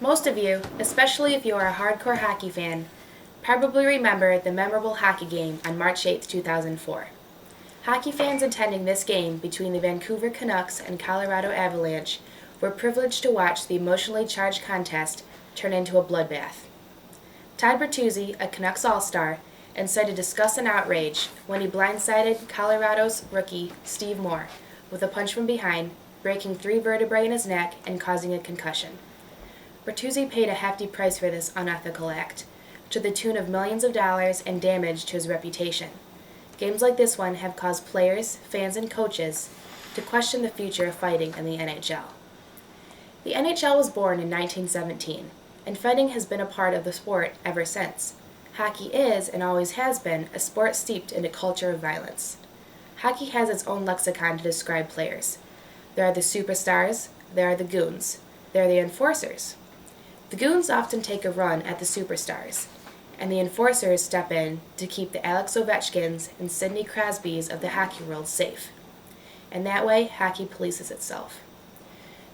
Most of you, especially if you are a hardcore hockey fan, probably remember the memorable hockey game on March 8, 2004. Hockey fans attending this game between the Vancouver Canucks and Colorado Avalanche were privileged to watch the emotionally charged contest turn into a bloodbath. Todd Bertuzzi, a Canucks All-Star, incited disgust and outrage when he blindsided Colorado's rookie Steve Moore with a punch from behind, breaking 3 vertebrae in his neck and causing a concussion. Bertuzzi paid a hefty price for this unethical act, to the tune of millions of dollars and damage to his reputation. Games like this one have caused players, fans, and coaches to question the future of fighting in the NHL. The NHL was born in 1917, and fighting has been a part of the sport ever since. Hockey is, and always has been, a sport steeped in a culture of violence. Hockey has its own lexicon to describe players. There are the superstars, there are the goons, there are the enforcers. The goons often take a run at the superstars, and the enforcers step in to keep the Alex Ovechkins and Sidney Crosbys of the hockey world safe. And that way, hockey polices itself.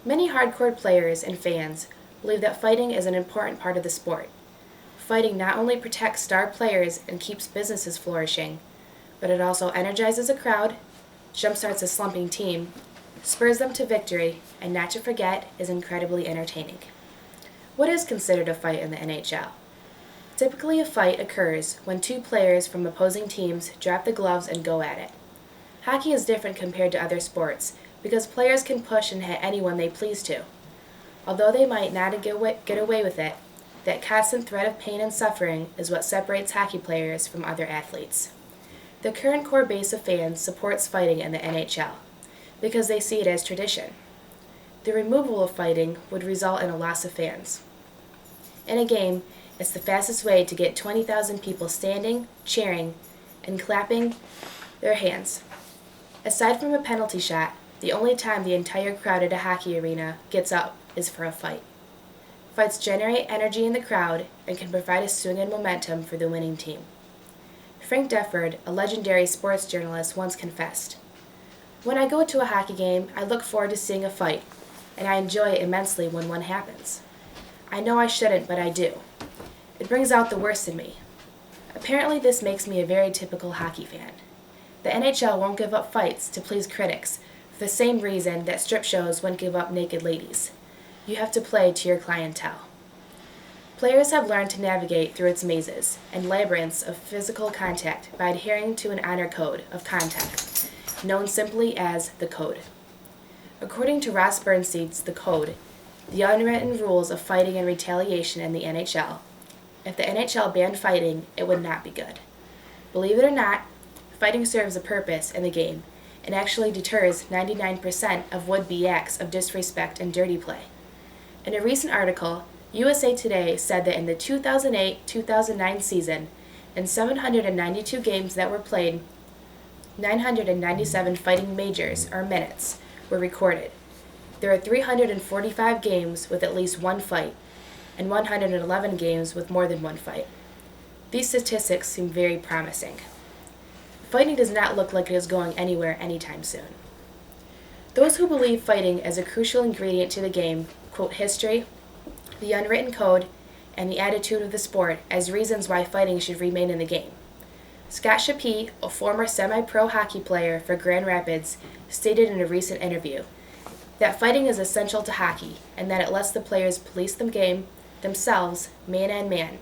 Many hardcore players and fans believe that fighting is an important part of the sport. Fighting not only protects star players and keeps businesses flourishing, but it also energizes a crowd, jumpstarts a slumping team, spurs them to victory, and not to forget, is incredibly entertaining. What is considered a fight in the NHL? Typically, a fight occurs when 2 players from opposing teams drop the gloves and go at it. Hockey is different compared to other sports because players can push and hit anyone they please to. Although they might not get away with it, that constant threat of pain and suffering is what separates hockey players from other athletes. The current core base of fans supports fighting in the NHL because they see it as tradition. The removal of fighting would result in a loss of fans. In a game, it's the fastest way to get 20,000 people standing, cheering, and clapping their hands. Aside from a penalty shot, the only time the entire crowd at a hockey arena gets up is for a fight. Fights generate energy in the crowd and can provide a swing and momentum for the winning team. Frank Deford, a legendary sports journalist, once confessed, "When I go to a hockey game, I look forward to seeing a fight, and I enjoy it immensely when one happens. I know I shouldn't, but I do. It brings out the worst in me." Apparently this makes me a very typical hockey fan. The NHL won't give up fights to please critics for the same reason that strip shows won't give up naked ladies. You have to play to your clientele. Players have learned to navigate through its mazes and labyrinths of physical contact by adhering to an honor code of contact, known simply as the Code. According to Ross Bernstein's The Code, the unwritten rules of fighting and retaliation in the NHL, if the NHL banned fighting, it would not be good. Believe it or not, fighting serves a purpose in the game and actually deters 99% of would-be acts of disrespect and dirty play. In a recent article, USA Today said that in the 2008-2009 season, in 792 games that were played, 997 fighting majors, or minutes, were recorded. There are 345 games with at least one fight, and 111 games with more than one fight. These statistics seem very promising. Fighting does not look like it is going anywhere anytime soon. Those who believe fighting as a crucial ingredient to the game quote history, the unwritten code, and the attitude of the sport as reasons why fighting should remain in the game. Scott Shapee, a former semi-pro hockey player for Grand Rapids, stated in a recent interview that fighting is essential to hockey and that it lets the players police the game themselves, man and man.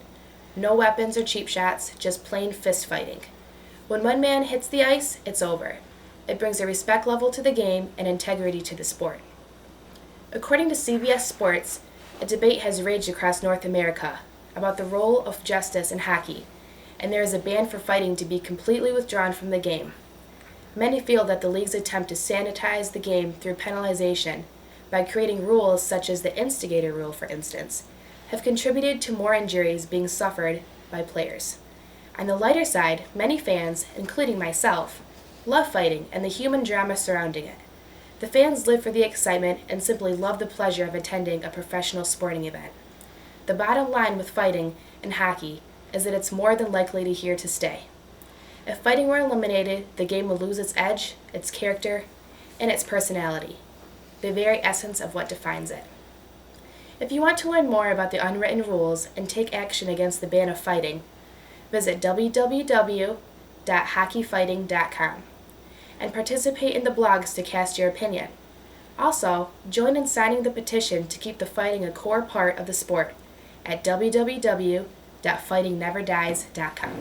No weapons or cheap shots, just plain fist fighting. When one man hits the ice, it's over. It brings a respect level to the game and integrity to the sport. According to CBS Sports, a debate has raged across North America about the role of justice in hockey, and there is a ban for fighting to be completely withdrawn from the game. Many feel that the league's attempt to sanitize the game through penalization by creating rules such as the instigator rule, for instance, have contributed to more injuries being suffered by players. On the lighter side, many fans, including myself, love fighting and the human drama surrounding it. The fans live for the excitement and simply love the pleasure of attending a professional sporting event. The bottom line with fighting and hockey is that it's more than likely to here to stay. If fighting were eliminated, the game would lose its edge, its character, and its personality, the very essence of what defines it. If you want to learn more about the unwritten rules and take action against the ban of fighting, visit www.hockeyfighting.com and participate in the blogs to cast your opinion. Also, join in signing the petition to keep the fighting a core part of the sport at www.fightingneverdies.com.